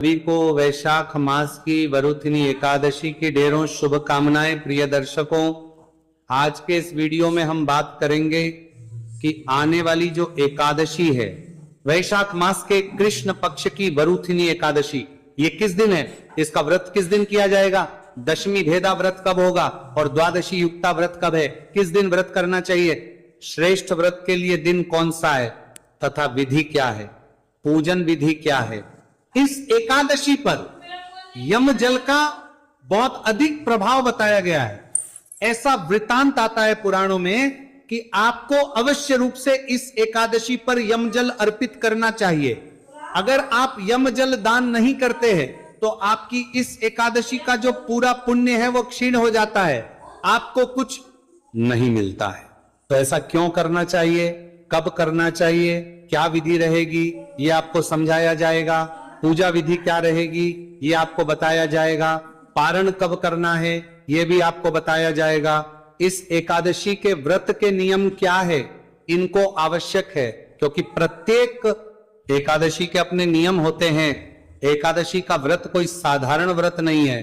सभी को वैशाख मास की वरुथिनी एकादशी की ढेरों शुभकामनाएं। प्रिय दर्शकों, आज के इस वीडियो में हम बात करेंगे कि आने वाली जो एकादशी है, वैशाख मास के कृष्ण पक्ष की वरुथिनी एकादशी, ये किस दिन है, इसका व्रत किस दिन किया जाएगा, दशमी भेदा व्रत कब होगा और द्वादशी युक्ता व्रत कब है, किस दिन व्रत करना चाहिए, श्रेष्ठ व्रत के लिए दिन कौन सा है तथा विधि क्या है, पूजन विधि क्या है। इस एकादशी पर यम जल का बहुत अधिक प्रभाव बताया गया है। ऐसा वृतांत आता है पुराणों में कि आपको अवश्य रूप से इस एकादशी पर यम जल अर्पित करना चाहिए। अगर आप यम जल दान नहीं करते हैं तो आपकी इस एकादशी का जो पूरा पुण्य है वो क्षीण हो जाता है, आपको कुछ नहीं मिलता है। तो ऐसा क्यों करना चाहिए, कब करना चाहिए, क्या विधि रहेगी, ये आपको समझाया जाएगा। पूजा विधि क्या रहेगी ये आपको बताया जाएगा। पारण कब करना है ये भी आपको बताया जाएगा। इस एकादशी के व्रत के नियम क्या है, इनको आवश्यक है, क्योंकि प्रत्येक एकादशी के अपने नियम होते हैं। एकादशी का व्रत कोई साधारण व्रत नहीं है,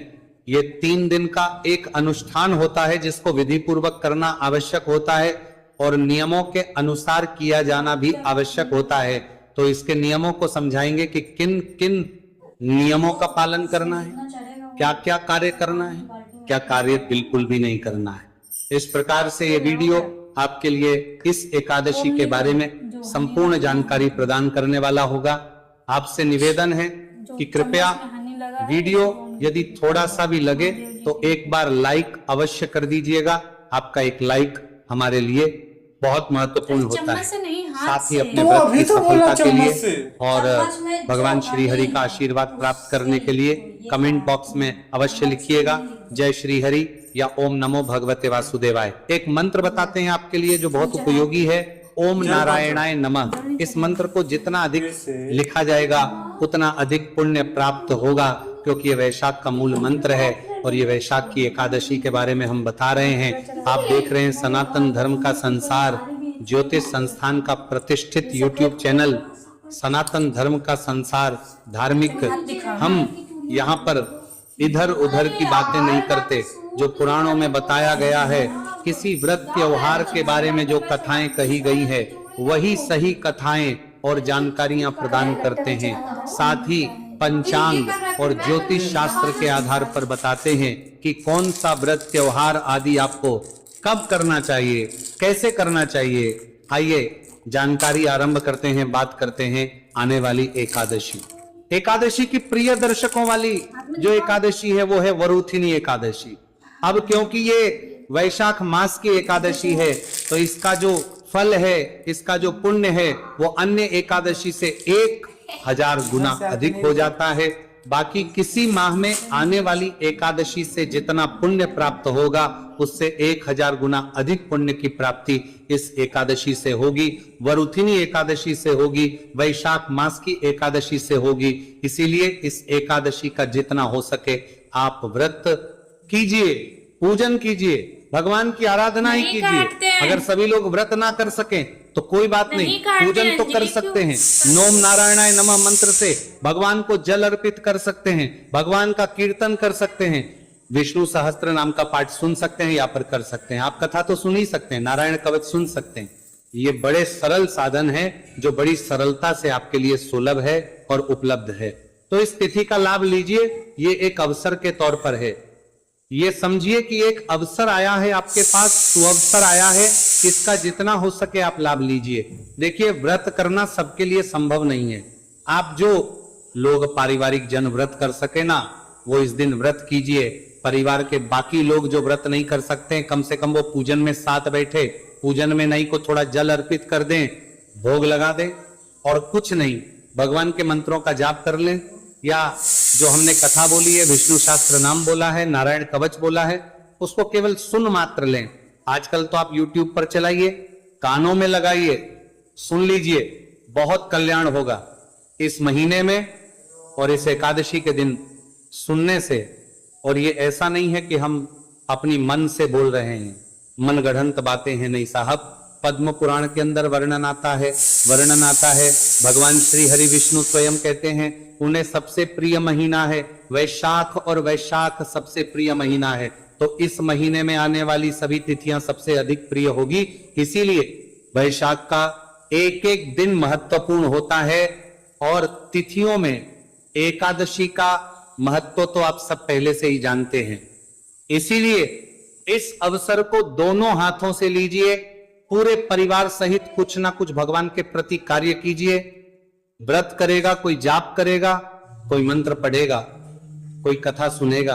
ये 3 दिन का एक अनुष्ठान होता है जिसको विधि पूर्वक करना आवश्यक होता है और नियमों के अनुसार किया जाना भी आवश्यक होता है। तो इसके नियमों को समझाएंगे कि किन किन नियमों का पालन करना है, क्या क्या कार्य करना है, क्या कार्य बिल्कुल भी नहीं करना है। इस प्रकार से ये वीडियो आपके लिए इस एकादशी के बारे में संपूर्ण जानकारी प्रदान करने वाला होगा। आपसे निवेदन है कि कृपया वीडियो यदि थोड़ा सा भी लगे तो एक बार लाइक अवश्य कर दीजिएगा। आपका एक लाइक हमारे लिए बहुत महत्वपूर्ण होता है। साथ ही अपने व्रत की सफलता के लिए और भगवान श्री हरि का आशीर्वाद प्राप्त करने के लिए कमेंट बॉक्स में अवश्य लिखिएगा जय श्री हरि या ओम नमो भगवते वासुदेवाय। एक मंत्र बताते हैं आपके लिए जो बहुत उपयोगी है, ओम नारायणाय नमः। इस मंत्र को जितना अधिक लिखा जाएगा उतना अधिक पुण्य प्राप्त होगा, क्योंकि ये वैशाख का मूल मंत्र है और ये वैशाख की एकादशी के बारे में हम बता रहे हैं। आप देख रहे हैं सनातन धर्म का संसार ज्योतिष संस्थान का प्रतिष्ठित YouTube चैनल सनातन धर्म का संसार धार्मिक। हम यहाँ पर इधर उधर की बातें नहीं करते, जो पुराणों में बताया गया है, किसी व्रत त्योहार के बारे में जो कथाएं कही गई है वही सही कथाएं और जानकारियां प्रदान करते हैं। साथ ही पंचांग और ज्योतिष शास्त्र के आधार पर बताते हैं कि कौन सा व्रत त्योहार आदि आपको कब करना चाहिए, कैसे करना चाहिए। आइए जानकारी आरंभ करते हैं, बात करते हैं आने वाली एकादशी। एकादशी की प्रिय दर्शकों वाली जो एकादशी है वो है वरुथिनी एकादशी। अब क्योंकि ये वैशाख मास की एकादशी है तो इसका जो फल है, इसका जो पुण्य है वो अन्य एकादशी से 1000 गुना अधिक हो जाता है। बाकी किसी माह में आने वाली एकादशी से जितना पुण्य प्राप्त होगा उससे 1000 गुना अधिक पुण्य की प्राप्ति इस एकादशी से होगी, वरुथिनी एकादशी से होगी, वैशाख मास की एकादशी से होगी। इसीलिए इस एकादशी का जितना हो सके आप व्रत कीजिए, पूजन कीजिए, भगवान की आराधना ही कीजिए। अगर सभी लोग व्रत ना कर सकें तो कोई बात नहीं, पूजन तो कर सकते हैं। नोम नारायणाय नमः मंत्र से भगवान को जल अर्पित कर सकते हैं, भगवान का कीर्तन कर सकते हैं, विष्णु सहस्त्र नाम का पाठ सुन सकते हैं या पर कर सकते हैं। आप कथा तो सुन ही सकते हैं, नारायण कवच सुन सकते हैं। ये बड़े सरल साधन है जो बड़ी सरलता से आपके लिए सुलभ है और उपलब्ध है। तो इस तिथि का लाभ लीजिए, ये एक अवसर के तौर पर है। ये समझिए कि एक अवसर आया है आपके पास, सुअवसर आया है, इसका जितना हो सके आप लाभ लीजिए। देखिए व्रत करना सबके लिए संभव नहीं है। आप जो लोग पारिवारिक जन व्रत कर सके ना वो इस दिन व्रत कीजिए। परिवार के बाकी लोग जो व्रत नहीं कर सकते कम से कम वो पूजन में साथ बैठे, पूजन में नहीं को थोड़ा जल अर्पित कर दें, भोग लगा दें और कुछ नहीं, भगवान के मंत्रों का जाप कर लें या जो हमने कथा बोली है, विष्णु शास्त्र नाम बोला है, नारायण कवच बोला है, उसको केवल सुन मात्र लें। आजकल तो आप YouTube पर चलाइए, कानों में लगाइए, सुन लीजिए, बहुत कल्याण होगा इस महीने में और इस एकादशी के दिन सुनने से। और ये ऐसा नहीं है कि हम अपनी मन से बोल रहे हैं, मन गढ़ंत बातें हैं, नहीं साहब। पद्म पुराण के अंदर वर्णन आता है भगवान श्री हरि विष्णु स्वयं कहते हैं उन्हें सबसे प्रिय महीना है वैशाख, और वैशाख सबसे प्रिय महीना है। तो इस महीने में आने वाली सभी तिथियां सबसे अधिक प्रिय होगी, इसीलिए वैशाख का एक एक दिन महत्वपूर्ण होता है। और तिथियों में एकादशी का महत्व तो आप सब पहले से ही जानते हैं, इसीलिए इस अवसर को दोनों हाथों से लीजिए, पूरे परिवार सहित कुछ ना कुछ भगवान के प्रति कार्य कीजिए। व्रत करेगा, कोई जाप करेगा, कोई मंत्र पढ़ेगा, कोई कथा सुनेगा,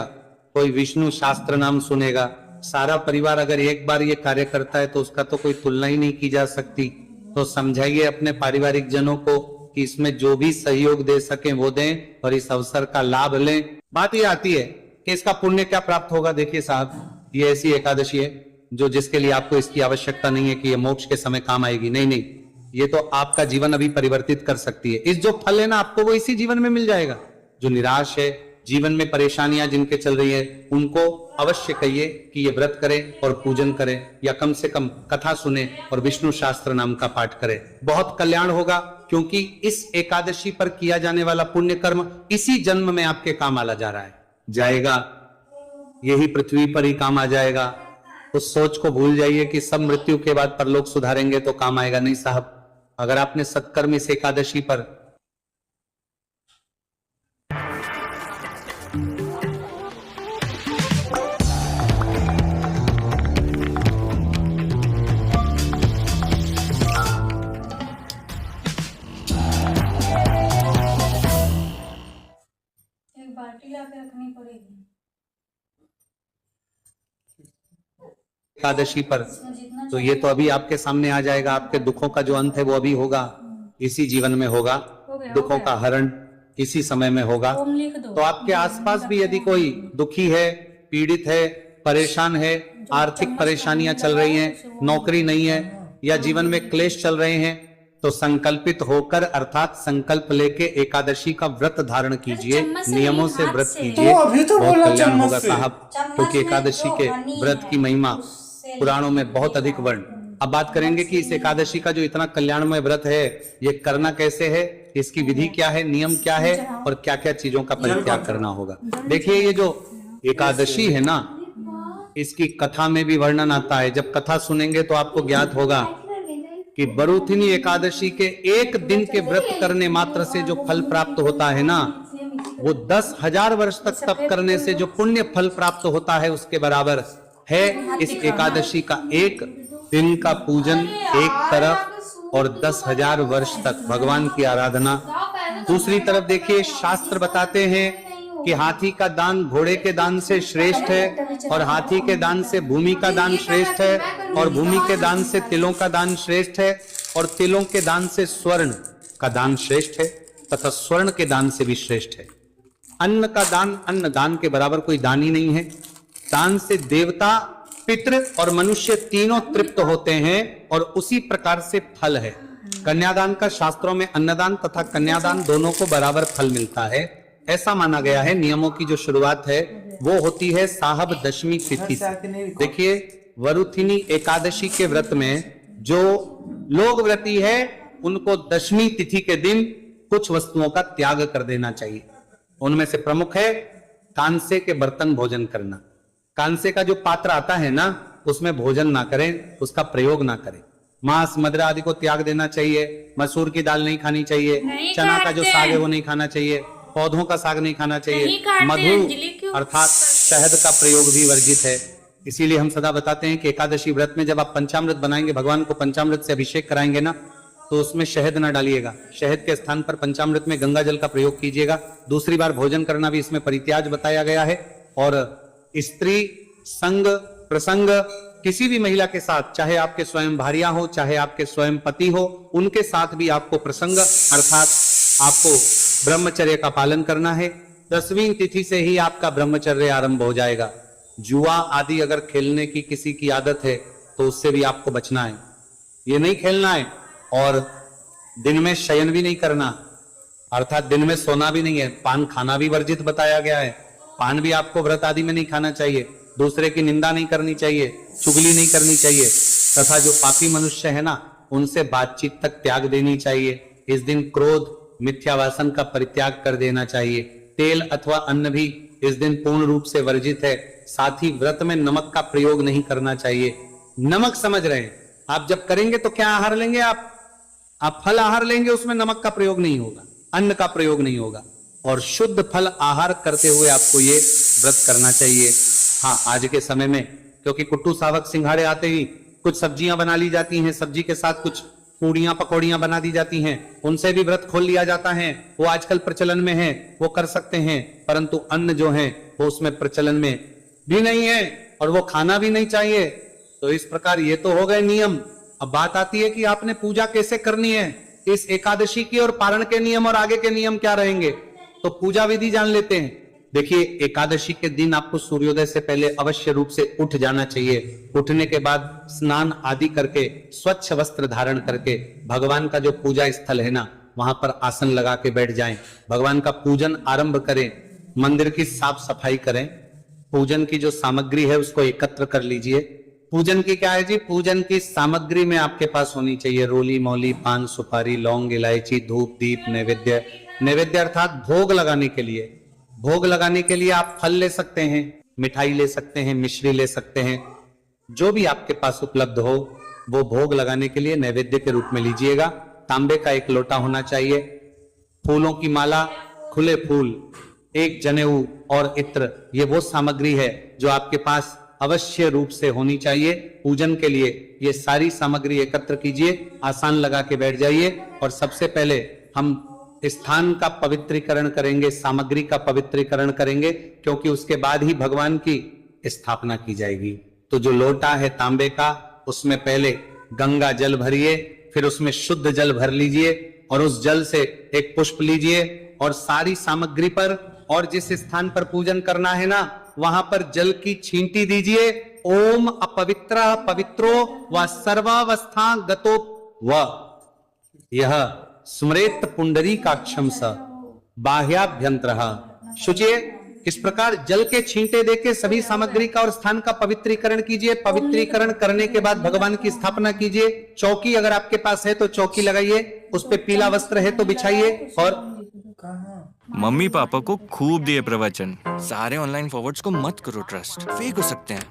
कोई विष्णु शास्त्र नाम सुनेगा। सारा परिवार अगर एक बार ये कार्य करता है तो उसका तो कोई तुलना ही नहीं की जा सकती। तो समझाइए अपने पारिवारिक जनों को कि इसमें जो भी सहयोग दे सके वो दें और इस अवसर का लाभ लें। बात ये आती है कि इसका पुण्य क्या प्राप्त होगा। देखिए साहब, ये ऐसी एकादशी है जो जिसके लिए आपको इसकी आवश्यकता नहीं है कि ये मोक्ष के समय काम आएगी। नहीं नहीं, ये तो आपका जीवन अभी परिवर्तित कर सकती है। इस जो फल है ना आपको वो इसी जीवन में मिल जाएगा। जो निराश है, जीवन में परेशानियां जिनके चल रही है, उनको अवश्य कहिए कि ये व्रत करें और पूजन करें, या कम से कम कथा सुने और विष्णु शास्त्र नाम का पाठ करें। बहुत कल्याण होगा, क्योंकि इस एकादशी पर किया जाने वाला पुण्य कर्म इसी जन्म में आपके काम आला जा रहा है, जाएगा, यही पृथ्वी पर ही काम आ जाएगा। उस सोच को भूल जाइए कि सब मृत्यु के बाद परलोक सुधारेंगे तो काम आएगा। नहीं साहब, अगर आपने सत्कर्म इस एकादशी पर बाल्टी लाके रखनी पड़ेगी एकादशी पर, तो ये तो अभी आपके सामने आ जाएगा। आपके दुखों का जो अंत है वो अभी होगा, इसी जीवन में होगा। दुखों का हरण इसी समय में होगा। तो आपके आसपास भी यदि कोई दुखी है, पीड़ित है, परेशान है, आर्थिक परेशानियां चल रही हैं, नौकरी नहीं है, या जीवन में क्लेश चल रहे हैं, तो संकल्पित होकर अर्थात संकल्प लेके एकादशी का व्रत धारण कीजिए, नियमों से व्रत कीजिए। बहुत कल्याण होगा साहब, क्योंकि एकादशी के व्रत की महिमा पुराणों में बहुत अधिक वर्ण। अब बात करेंगे कि इस एकादशी का जो इतना कल्याणमय व्रत है ये करना कैसे है, इसकी विधि क्या है, नियम क्या है, और क्या क्या चीजों का परित्याग करना होगा। देखिए, ये जो एकादशी है ना, इसकी कथा में भी वर्णन आता है। जब कथा सुनेंगे तो आपको ज्ञात होगा कि बरूथिनी एकादशी के एक दिन के व्रत करने मात्र से जो फल प्राप्त होता है ना, वो 10,000 वर्ष तक तप करने से जो पुण्य फल प्राप्त होता है उसके बराबर है। इस एकादशी का एक दिन का पूजन एक तरफ और 10,000 वर्ष तक भगवान की आराधना दूसरी तरफ। देखिए, शास्त्र बताते हैं कि हाथी का दान घोड़े के दान से श्रेष्ठ है, और हाथी के दान से भूमि का दान श्रेष्ठ है, और भूमि के दान से तिलों का दान श्रेष्ठ है, और तिलों के दान से स्वर्ण का दान श्रेष्ठ है, तथा स्वर्ण के दान से भी श्रेष्ठ है। अन्न का दान अन्न दान के बराबर कोई दान ही नहीं है। दान से देवता, पितृ और मनुष्य तीनों तृप्त होते हैं, और उसी प्रकार से फल है। कन्यादान का शास्त्रों में अन्नदान तथा कन्यादान दोनों को बराबर फल मिलता है, ऐसा माना गया है। नियमों की जो शुरुआत है वो होती है साहब दशमी तिथि से। देखिए, वरुथिनी एकादशी के व्रत में जो लोग व्रती है उनको दशमी तिथि के दिन कुछ वस्तुओं का त्याग कर देना चाहिए। उनमें से प्रमुख है कांसे के बर्तन भोजन करना। कांसे का जो पात्र आता है ना, उसमें भोजन ना करें, उसका प्रयोग ना करें। मांस मदिरा आदि को त्याग देना चाहिए। मसूर की दाल नहीं खानी चाहिए, चना का जो साग है वो नहीं खाना चाहिए, पौधों का साग नहीं खाना चाहिए, मधु अर्थात शहद का प्रयोग भी वर्जित है। इसीलिए हम सदा बताते हैं कि एकादशी व्रत में जब आप पंचामृत बनाएंगे, भगवान को पंचामृत से अभिषेक कराएंगे ना, तो उसमें शहद ना डालिएगा। शहद के स्थान पर पंचामृत में गंगा जल का प्रयोग कीजिएगा। दूसरी बार भोजन करना भी इसमें परित्याज बताया गया है। और स्त्री संग प्रसंग किसी भी महिला के साथ, चाहे आपके स्वयं भार्या हो, चाहे आपके स्वयं पति हो, उनके साथ भी आपको प्रसंग अर्थात आपको ब्रह्मचर्य का पालन करना है। 10वीं तिथि से ही आपका ब्रह्मचर्य आरंभ हो जाएगा। जुआ आदि अगर खेलने की किसी की आदत है तो उससे भी आपको बचना है, ये नहीं खेलना है। और दिन में शयन भी नहीं करना, अर्थात दिन में सोना भी नहीं है। पान खाना भी वर्जित बताया गया है। पान भी आपको व्रत आदि में नहीं खाना चाहिए। दूसरे की निंदा नहीं करनी चाहिए, चुगली नहीं करनी चाहिए। तथा जो पापी मनुष्य है ना, उनसे बातचीत तक त्याग देनी चाहिए। इस दिन क्रोध, मिथ्या वासन का परित्याग कर देना चाहिए। तेल अथवा अन्न भी इस दिन पूर्ण रूप से वर्जित है। साथ ही व्रत में नमक का प्रयोग नहीं करना चाहिए। नमक समझ रहे हैं आप, जब करेंगे तो क्या आहार लेंगे आप फल आहार लेंगे, उसमें नमक का प्रयोग नहीं होगा, अन्न का प्रयोग नहीं होगा। और शुद्ध फल आहार करते हुए आपको ये व्रत करना चाहिए। हाँ, आज के समय में क्योंकि कुट्टू सावक सिंघाड़े आते ही कुछ सब्जियां बना ली जाती हैं, सब्जी के साथ कुछ पूड़ियां पकौड़ियां बना दी जाती हैं, उनसे भी व्रत खोल लिया जाता है। वो आजकल प्रचलन में है, वो कर सकते हैं, परंतु अन्न जो है वो उसमें प्रचलन में भी नहीं है और वो खाना भी नहीं चाहिए। तो इस प्रकार ये तो हो गए नियम। अब बात आती है कि आपने पूजा कैसे करनी है इस एकादशी की, और पारण के नियम और आगे के नियम क्या रहेंगे। तो पूजा विधि जान लेते हैं। देखिए, एकादशी के दिन आपको सूर्योदय से पहले अवश्य रूप से उठ जाना चाहिए। उठने के बाद स्नान आदि करके स्वच्छ वस्त्र धारण करके भगवान का जो पूजा स्थल है ना, वहां पर आसन लगा के बैठ जाएं। भगवान का पूजन आरंभ करें, मंदिर की साफ सफाई करें, पूजन की जो सामग्री है उसको एकत्र कर लीजिए। पूजन की क्या है जी, पूजन की सामग्री में आपके पास होनी चाहिए रोली मौली, पान सुपारी, लौंग, इलायची, धूप, दीप, नैवेद्य। नैवेद्य अर्थात भोग लगाने के लिए। भोग लगाने के लिए आप फल ले सकते हैं, मिठाई ले सकते हैं, मिश्री ले सकते हैं, जो भी आपके पास उपलब्ध हो वो भोग लगाने के लिए नैवेद्य के रूप में लीजिएगा। तांबे का एक लोटा होना चाहिए, फूलों की माला, खुले फूल, एक जनेऊ और इत्र, ये वो सामग्री है जो आपके पास अवश्य रूप से होनी चाहिए पूजन के लिए। ये सारी सामग्री एकत्र कीजिए, आसान लगा के बैठ जाइए और सबसे पहले हम स्थान का पवित्रीकरण करेंगे, सामग्री का पवित्रीकरण करेंगे, क्योंकि उसके बाद ही भगवान की स्थापना की जाएगी। तो जो लोटा है तांबे का, उसमें पहले गंगा जल भरिए, फिर उसमें शुद्ध जल भर लीजिए और उस जल से एक पुष्प लीजिए और सारी सामग्री पर और जिस स्थान पर पूजन करना है ना, वहां पर जल की छींटी दीजिए। ओम अपवित्र पवित्रो व सर्वावस्था गतो व यह स्मृत पुंडरी काक्षम स बाह्याभ्यंतर शुचिए। इस प्रकार जल के छींटे देके सभी सामग्री का और स्थान का पवित्रीकरण कीजिए। पवित्रीकरण करने के बाद भगवान की स्थापना कीजिए। चौकी अगर आपके पास है तो चौकी लगाइए, उस पे पीला वस्त्र है तो बिछाइए। और मम्मी पापा को खूब दिए प्रवचन, सारे ऑनलाइन फॉरवर्ड्स को मत करो ट्रस्ट, फेक हो सकते हैं।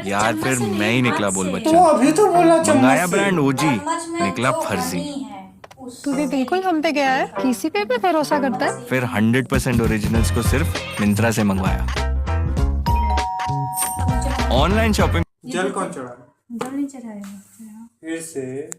यार फिर मैं ही निकला बोल तो बच्चा, अभी तो बोला मंगाया चम्मच से। ब्रांड ओजी, चम्मच में निकला जो फर्जी। नहीं है, तू भी बिल्कुल हम पे गया है, किसी पे भी भरोसा करता है। फिर 100% ओरिजिनल्स को सिर्फ मिंत्रा से मंगवाया। ऑनलाइन शॉपिंग जल कौन चढ़ा? जल नहीं चढ़ाएगा। फिर से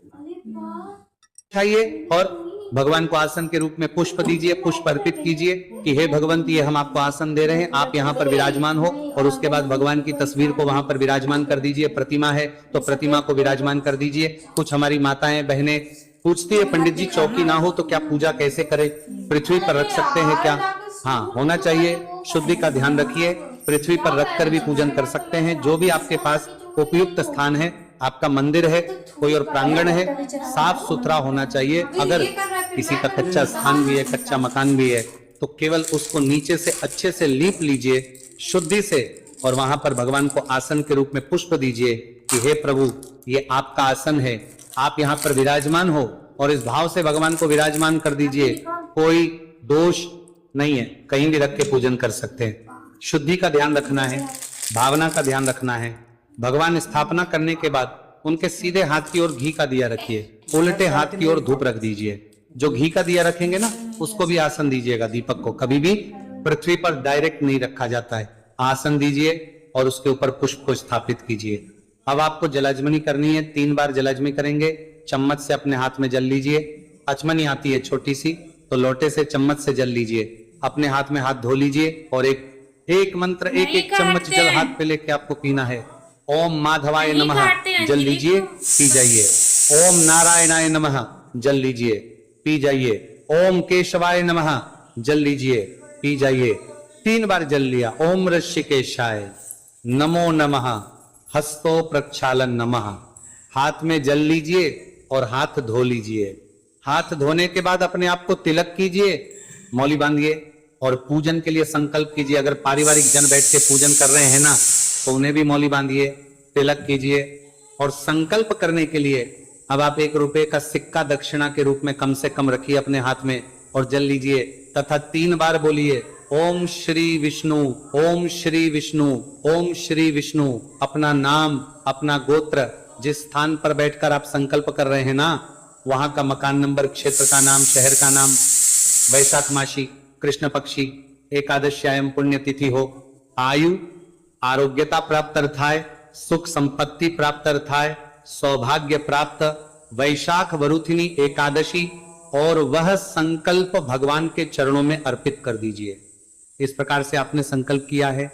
बिछाइए और भगवान को आसन के रूप में पुष्प दीजिए, पुष्प अर्पित कीजिए कि हे भगवंत, ये हम आपको आसन दे रहे हैं, आप यहाँ पर विराजमान हो। और उसके बाद भगवान की तस्वीर को वहां पर विराजमान कर दीजिए। प्रतिमा है तो प्रतिमा को विराजमान कर दीजिए। कुछ हमारी माताएं बहनें पूछती है, पंडित जी चौकी ना हो तो क्या पूजा कैसे करें, पृथ्वी पर रख सकते हैं क्या? हाँ, होना चाहिए। शुद्धि का ध्यान रखिए, पृथ्वी पर रखकर भी पूजन कर सकते हैं। जो भी आपके पास उपयुक्त स्थान है, आपका मंदिर है, कोई और प्रांगण है, साफ सुथरा होना चाहिए। अगर किसी का कच्चा स्थान भी है, कच्चा मकान भी है, तो केवल उसको नीचे से अच्छे से लीप लीजिए शुद्धि से और वहां पर भगवान को आसन के रूप में पुष्प दीजिए कि हे प्रभु, ये आपका आसन है, आप यहाँ पर विराजमान हो। और इस भाव से भगवान को विराजमान कर दीजिए। कोई दोष नहीं है, कहीं भी रख के पूजन कर सकते हैं। शुद्धि का ध्यान रखना है, भावना का ध्यान रखना है। भगवान स्थापना करने के बाद उनके सीधे हाथ की ओर घी का दिया रखिए, उल्टे हाथ की ओर धूप रख दीजिए। जो घी का दिया रखेंगे ना, उसको भी आसन दीजिएगा। दीपक को कभी भी पृथ्वी पर डायरेक्ट नहीं रखा जाता है, आसन दीजिए और उसके ऊपर पुष्प को स्थापित कीजिए। अब आपको जलाजमनी करनी है, 3 बार जलाजमनी करेंगे। चम्मच से अपने हाथ में जल लीजिए। अचमनी आती है छोटी सी, तो लोटे से चम्मच से जल लीजिए। अपने हाथ में हाथ धो लीजिए और एक मंत्र, एक चम्मच जल हाथ पे लेके आपको पीना है। ओम माधवाय नमः जल लीजिए, पी जाइए। ओम नारायणाय नमः जल लीजिए, पी जाइए। ओम केशवाय नमः जल लीजिए, पी जाइए। 3 बार जल लिया। ओम ऋषिकेशाय नमो नमः हस्तो प्रक्षालन नमः। हाथ में जल लीजिए और हाथ धो लीजिए। हाथ धोने के बाद अपने आप को तिलक कीजिए, मौली बांधिए और पूजन के लिए संकल्प कीजिए। अगर पारिवारिक जन बैठ के पूजन कर रहे हैं ना, तो उन्हें भी मौली बांधिए, तिलक कीजिए। और संकल्प करने के लिए अब आप 1 रुपए का सिक्का दक्षिणा के रूप में कम से कम रखिए अपने हाथ में और जल लीजिए तथा 3 बार बोलिए ओम श्री विष्णु, ओम श्री विष्णु, ओम श्री विष्णु। अपना नाम, अपना गोत्र, जिस स्थान पर बैठकर आप संकल्प कर रहे हैं ना, वहां का मकान नंबर, क्षेत्र का नाम, शहर का नाम, वैशाख मासी, कृष्ण पक्षी, एकादश्यायम पुण्यतिथि हो, आयु आरोग्यता प्राप्त अर्थाय, सुख संपत्ति प्राप्त अर्थाय, सौभाग्य प्राप्त, वैशाख वरुथिनी एकादशी, और वह संकल्प भगवान के चरणों में अर्पित कर दीजिए। इस प्रकार से आपने संकल्प किया है।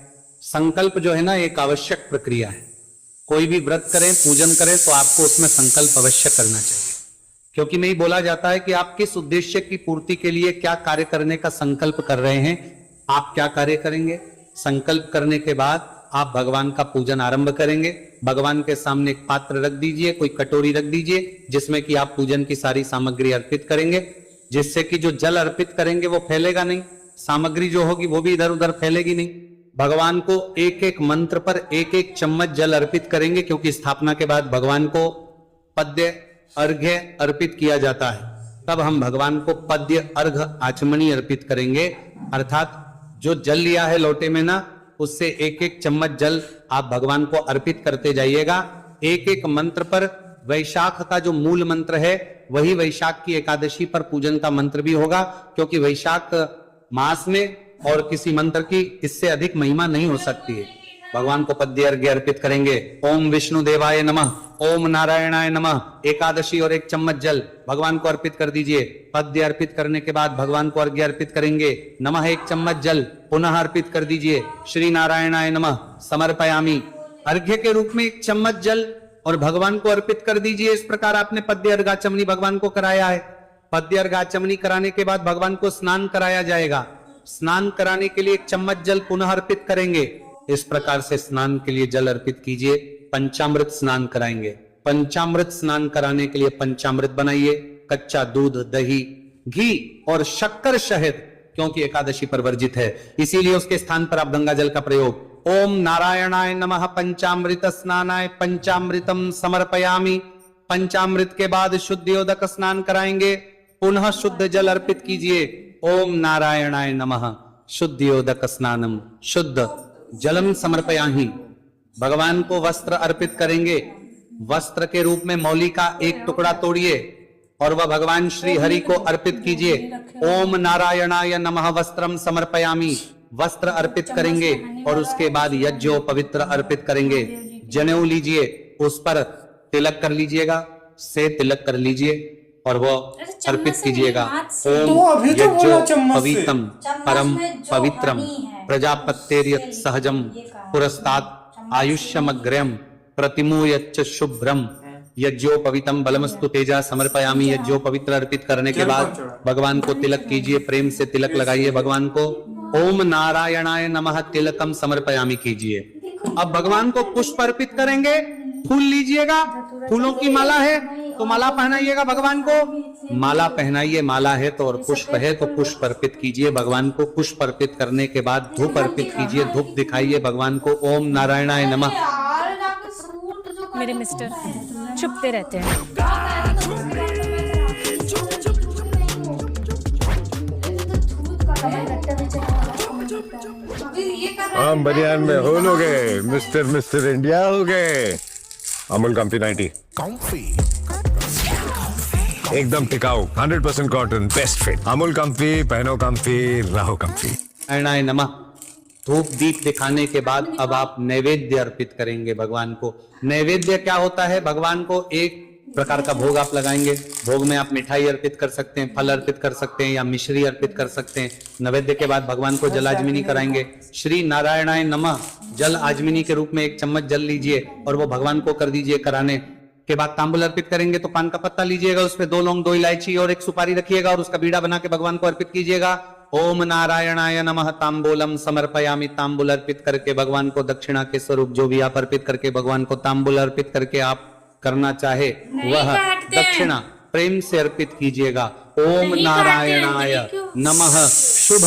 संकल्प जो है ना, एक आवश्यक प्रक्रिया है। कोई भी व्रत करें, पूजन करें तो आपको उसमें संकल्प अवश्य करना चाहिए, क्योंकि नहीं बोला जाता है कि आप किस उद्देश्य की पूर्ति के लिए क्या कार्य करने का संकल्प कर रहे हैं। आप क्या कार्य करेंगे? संकल्प करने के बाद आप भगवान का पूजन आरंभ करेंगे। भगवान के सामने एक पात्र रख दीजिए, कोई कटोरी रख दीजिए, जिसमें कि आप पूजन की सारी सामग्री अर्पित करेंगे, जिससे कि जो जल अर्पित करेंगे वो फैलेगा नहीं, सामग्री जो होगी वो भी इधर उधर फैलेगी नहीं। भगवान को एक एक मंत्र पर 1-1 चम्मच जल अर्पित करेंगे, क्योंकि स्थापना के बाद भगवान को पद्य अर्घ्य अर्पित किया जाता है। तब हम भगवान को पद्य अर्घ आचमनी अर्पित करेंगे, अर्थात जो जल लिया है लोटे में ना, उससे 1-1 चम्मच जल आप भगवान को अर्पित करते जाइएगा। 1-1 मंत्र पर, वैशाख का जो मूल मंत्र है वही वैशाख की एकादशी पर पूजन का मंत्र भी होगा, क्योंकि वैशाख मास में और किसी मंत्र की इससे अधिक महिमा नहीं हो सकती है। भगवान को पद्य अर्घ्य अर्पित करेंगे। ओम विष्णु देवाय नमः, ओम नारायणाय नमः। एकादशी और 1 चम्मच जल भगवान को अर्पित कर दीजिए। पद्य अर्पित करने के बाद भगवान को अर्घ्य अर्पित करेंगे। नमः 1 चम्मच जल पुनः अर्पित कर दीजिए। श्री नारायणाय नमः समर्पयामि। अर्घ्य के रूप में 1 चम्मच जल और भगवान को अर्पित कर दीजिए। इस प्रकार आपने पद्य अर्घाचमनी भगवान को कराया है। पद्य अर्घाचमनी कराने के बाद भगवान को स्नान कराया जाएगा। स्नान कराने के लिए 1 चम्मच जल पुनः अर्पित करेंगे। इस प्रकार से स्नान के लिए जल अर्पित कीजिए। पंचामृत स्नान कराएंगे। पंचामृत स्नान कराने के लिए पंचामृत बनाइए। कच्चा दूध, दही, घी और शक्कर, शहद, क्योंकि एकादशी पर वर्जित है, इसीलिए उसके स्थान पर आप गंगा जल का प्रयोग। ओम नारायणाय नमः पंचामृत स्नानाय पंचामृतम समर्पयामि। पंचामृत के बाद शुद्धियोदक स्नान कराएंगे। पुनः शुद्ध जल अर्पित कीजिए। ओम नारायणाय नमः शुद्धियोदक स्नानम शुद्ध जलम समर्पयामि। भगवान को वस्त्र अर्पित करेंगे। वस्त्र के रूप में मौली का 1 टुकड़ा तोड़िए और वह भगवान श्री हरि को अर्पित कीजिए। ओम नारायणाय नमः वस्त्रम समर्पयामि। वस्त्र अर्पित करेंगे और उसके बाद यज्ञो पवित्र अर्पित करेंगे। जनेऊ लीजिए, उस पर तिलक कर लीजिएगा, से तिलक कर लीजिए और वो अर्पित कीजिएगा। ओम यज्ञो पवित्रम परम पवित्रम प्रजापत्यर्यत् सहजम पुरस्तात् आयुष्यमग्र्यम प्रतिमूयच्च शुभ्रम यज्ञोपवीतम बलमस्तु तेजा समर्पयामि। यज्ञो पवित्र अर्पित करने के बाद भगवान को तिलक कीजिए, प्रेम से तिलक लगाइए भगवान को। ओम नारायणाय नमः तिलकम समर्पयामि कीजिए। अब भगवान को पुष्प अर्पित करेंगे। फूल लीजिएगा, फूलों की माला है तो माला पहनाइएगा भगवान को। माला पहनाइए, माला है तो, और पुष्प है तो पुष्प अर्पित कीजिए भगवान को। पुष्प अर्पित करने के बाद धूप अर्पित कीजिए, धूप दिखाइए भगवान को। ओम नारायणाय नमः। मेरे मिस्टर छुपते रहते हैं। हम बनियान में होल हो गए, मिस्टर इंडिया हो गए। अमूल कंफी 90 एकदम टिकाऊ, 100% cotton, best fit. Amul comfy, पहनो कंफी, रहो कंफी। नारायणाय नमः। धूप दीप दिखाने के बाद अब आप नैवेद्य अर्पित करेंगे भगवान को। नैवेद्य क्या होता है? भगवान को 1 प्रकार का भोग आप लगाएंगे। भोग में आप मिठाई अर्पित कर सकते हैं, फल अर्पित कर सकते हैं या मिश्री अर्पित कर सकते हैं। नैवेद्य के बाद भगवान को जल आजमिनी कराएंगे। श्री नारायणाय नमः जल आजमिनी के रूप में 1 चम्मच जल लीजिए और वो भगवान को कर दीजिए। कराने के बाद तांबुल अर्पित करेंगे तो पान का पत्ता लीजिएगा, उसपे 2 लौंग, 2 इलायची और 1 सुपारी रखिएगा और उसका बीड़ा बना के भगवान को अर्पित कीजिएगा। ओम नारायणाय नमः तांबूलम समर्पयामि। तांबुल अर्पित करके भगवान को दक्षिणा के स्वरूप जो भी आप अर्पित करके भगवान को तांबुल अर्पित करके आप करना चाहे वह दक्षिणा प्रेम से अर्पित कीजिएगा। ओम नारायणाय नमः शुभ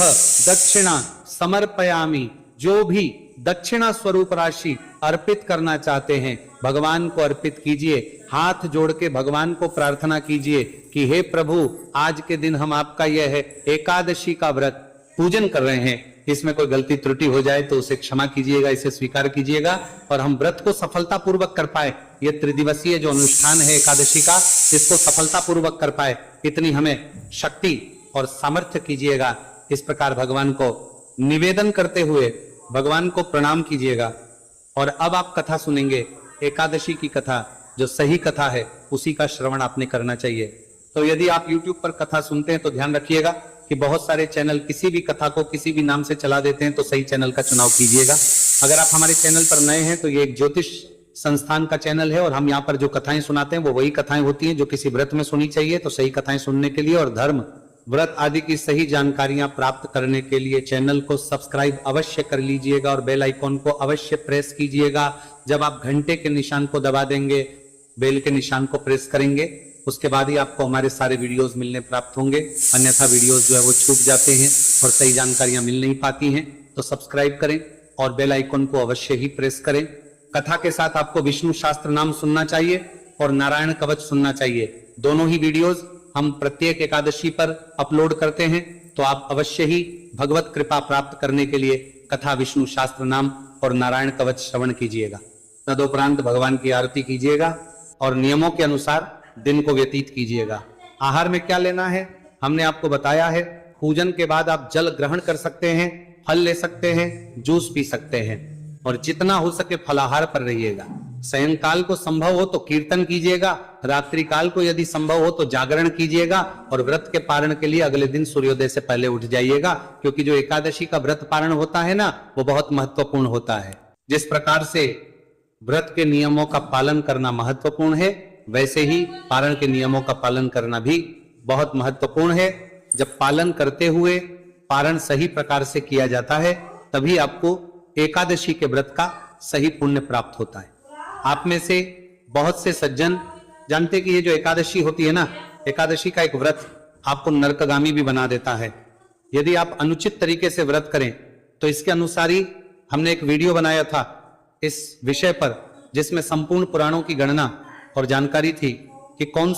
दक्षिणा समर्पयामि। जो भी दक्षिणा स्वरूप राशि अर्पित करना चाहते हैं भगवान को अर्पित कीजिए, हाथ जोड़ के भगवान को प्रार्थना कीजिए कि हे प्रभु, आज के दिन हम आपका यह है एकादशी का व्रत पूजन कर रहे हैं, इसमें कोई गलती त्रुटि हो जाए तो उसे क्षमा कीजिएगा, इसे स्वीकार कीजिएगा और हम व्रत को सफलता पूर्वक कर पाए, ये त्रिदिवसीय जो अनुष्ठान है एकादशी का, इसको सफलता पूर्वक कर पाए, इतनी हमें शक्ति और सामर्थ्य कीजिएगा। इस प्रकार भगवान को निवेदन करते हुए भगवान को प्रणाम कीजिएगा। और अब आप कथा सुनेंगे, एकादशी की कथा, जो सही कथा है उसी का श्रवण आपने करना चाहिए। तो यदि आप YouTube पर कथा सुनते हैं तो ध्यान रखिएगा कि बहुत सारे चैनल किसी भी कथा को किसी भी नाम से चला देते हैं, तो सही चैनल का चुनाव कीजिएगा। अगर आप हमारे चैनल पर नए हैं तो ये एक ज्योतिष संस्थान का चैनल है और हम यहाँ पर जो कथाएं सुनाते हैं वो वही कथाएं होती हैं जो किसी व्रत में सुनी चाहिए। तो सही कथाएं सुनने के लिए और धर्म, व्रत आदि की सही जानकारियां प्राप्त करने के लिए चैनल को सब्सक्राइब अवश्य कर लीजिएगा और बेल आइकॉन को अवश्य प्रेस कीजिएगा। जब आप घंटे के निशान को दबा देंगे, बेल के निशान को प्रेस करेंगे, उसके बाद ही आपको हमारे सारे वीडियोस मिलने प्राप्त होंगे, अन्यथा वीडियोस जो है वो छूट जाते हैं और सही जानकारियां मिल नहीं पाती हैं। तो सब्सक्राइब करें और बेल आइकन को अवश्य ही प्रेस करें। कथा के साथ आपको विष्णु शास्त्र नाम सुनना चाहिए और नारायण कवच सुनना चाहिए। दोनों ही वीडियोस हम प्रत्येक एकादशी पर अपलोड करते हैं, तो आप अवश्य ही भगवत कृपा प्राप्त करने के लिए कथा, विष्णु शास्त्र नाम और नारायण कवच श्रवण कीजिएगा। तदुपरांत भगवान की आरती कीजिएगा और नियमों के अनुसार दिन को व्यतीत कीजिएगा। आहार में क्या लेना है हमने आपको बताया है। पूजन के बाद आप जल ग्रहण कर सकते हैं, फल ले सकते हैं, जूस पी सकते हैं और जितना हो सके फलाहार पर रहिएगा। सायंकाल को संभव हो तो कीर्तन कीजिएगा, रात्रि काल को यदि संभव हो तो जागरण कीजिएगा और व्रत के पारण के लिए अगले दिन सूर्योदय से पहले उठ जाइएगा, क्योंकि जो एकादशी का व्रत पारण होता है ना, वो बहुत महत्वपूर्ण होता है। जिस प्रकार से व्रत के नियमों का पालन करना महत्वपूर्ण है, वैसे ही पारण के नियमों का पालन करना भी बहुत महत्वपूर्ण है। जब पालन करते हुए पारण सही प्रकार से किया जाता है, तभी आपको एकादशी के व्रत का सही पुण्य प्राप्त होता है। आप में से बहुत से सज्जन जानते कि ये जो एकादशी होती है ना, एकादशी का एक व्रत आपको नरकगामी भी बना देता है। यदि आप अनुचित तरीके से व्रत करें तो इसके अनुसार ही हमने एक वीडियो बनाया था इस विषय पर, जिसमें संपूर्ण पुराणों की गणना और जानकारी थी कि कौन